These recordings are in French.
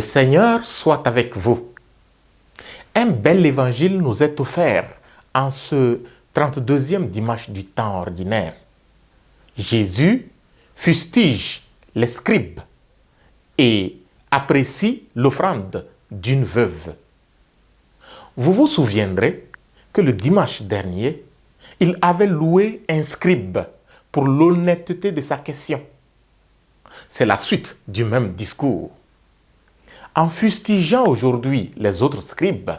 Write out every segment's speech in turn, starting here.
Seigneur soit avec vous. Un bel évangile nous est offert en ce 32e dimanche du temps ordinaire. Jésus fustige les scribes et apprécie l'offrande d'une veuve. Vous vous souviendrez que le dimanche dernier, il avait loué un scribe pour l'honnêteté de sa question. C'est la suite du même discours. En fustigeant aujourd'hui les autres scribes,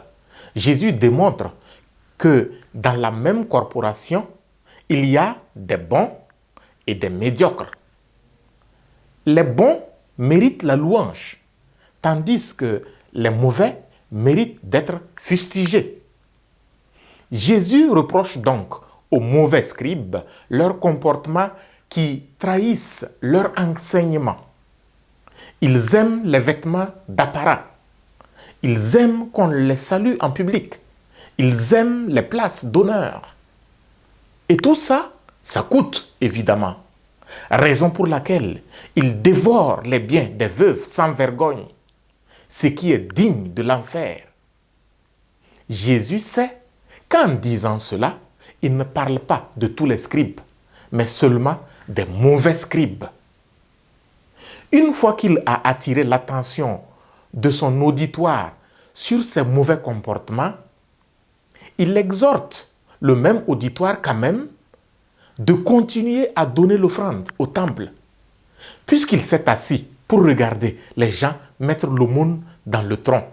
Jésus démontre que dans la même corporation, il y a des bons et des médiocres. Les bons méritent la louange, tandis que les mauvais méritent d'être fustigés. Jésus reproche donc aux mauvais scribes leur comportement qui trahissent leur enseignement. Ils aiment les vêtements d'apparat. Ils aiment qu'on les salue en public. Ils aiment les places d'honneur. Et tout ça, ça coûte évidemment. Raison pour laquelle ils dévorent les biens des veuves sans vergogne, ce qui est digne de l'enfer. Jésus sait qu'en disant cela, il ne parle pas de tous les scribes, mais seulement des mauvais scribes. Une fois qu'il a attiré l'attention de son auditoire sur ses mauvais comportements, il exhorte le même auditoire quand même de continuer à donner l'offrande au temple, puisqu'il s'est assis pour regarder les gens mettre l'aumône dans le tronc.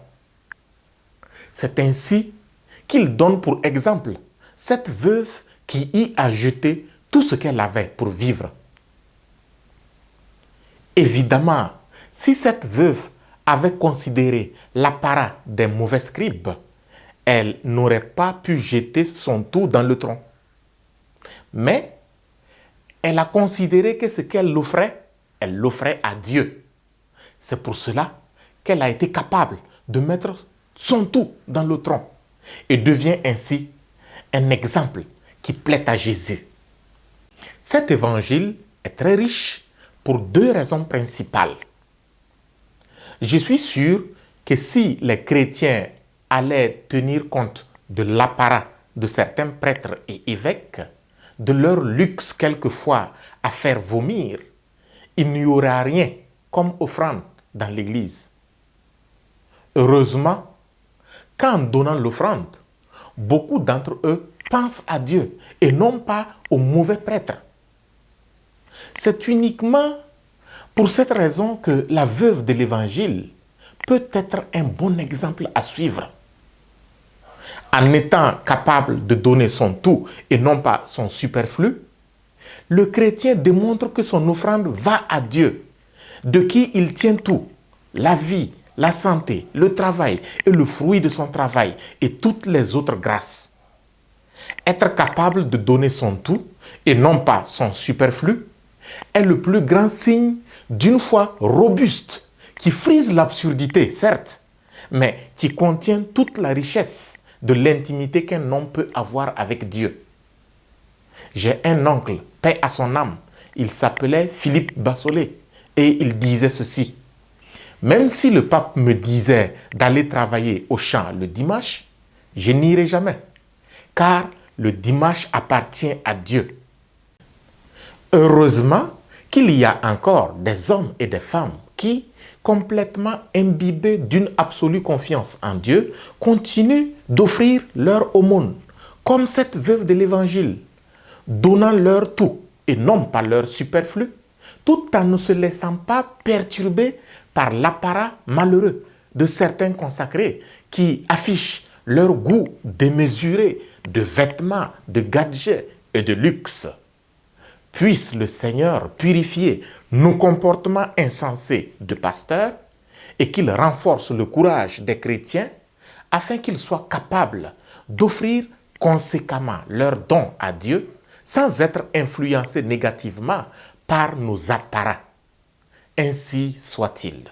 C'est ainsi qu'il donne pour exemple cette veuve qui y a jeté tout ce qu'elle avait pour vivre. Évidemment, si cette veuve avait considéré l'apparat des mauvais scribes, elle n'aurait pas pu jeter son tout dans le tronc. Mais elle a considéré que ce qu'elle offrait, elle l'offrait à Dieu. C'est pour cela qu'elle a été capable de mettre son tout dans le tronc et devient ainsi un exemple qui plaît à Jésus. Cet évangile est très riche pour deux raisons principales. Je suis sûr que si les chrétiens allaient tenir compte de l'apparat de certains prêtres et évêques, de leur luxe quelquefois à faire vomir, il n'y aura rien comme offrande dans l'église. Heureusement, qu'en donnant l'offrande, beaucoup d'entre eux pensent à Dieu et non pas aux mauvais prêtres. C'est uniquement pour cette raison que la veuve de l'Évangile peut être un bon exemple à suivre. En étant capable de donner son tout et non pas son superflu, le chrétien démontre que son offrande va à Dieu, de qui il tient tout, la vie, la santé, le travail et le fruit de son travail et toutes les autres grâces. Être capable de donner son tout et non pas son superflu est le plus grand signe d'une foi robuste qui frise l'absurdité, certes, mais qui contient toute la richesse de l'intimité qu'un homme peut avoir avec Dieu. J'ai un oncle, paix à son âme, il s'appelait Philippe Bassolet et il disait ceci: même si le pape me disait d'aller travailler au champ le dimanche, je n'irai jamais, car le dimanche appartient à Dieu. Heureusement qu'il y a encore des hommes et des femmes qui, complètement imbibés d'une absolue confiance en Dieu, continuent d'offrir leur aumône, comme cette veuve de l'Évangile, donnant leur tout et non pas leur superflu, tout en ne se laissant pas perturber par l'apparat malheureux de certains consacrés qui affichent leur goût démesuré de vêtements, de gadgets et de luxe. Puisse le Seigneur purifier nos comportements insensés de pasteurs et qu'il renforce le courage des chrétiens afin qu'ils soient capables d'offrir conséquemment leurs dons à Dieu sans être influencés négativement par nos apparats. Ainsi soit-il.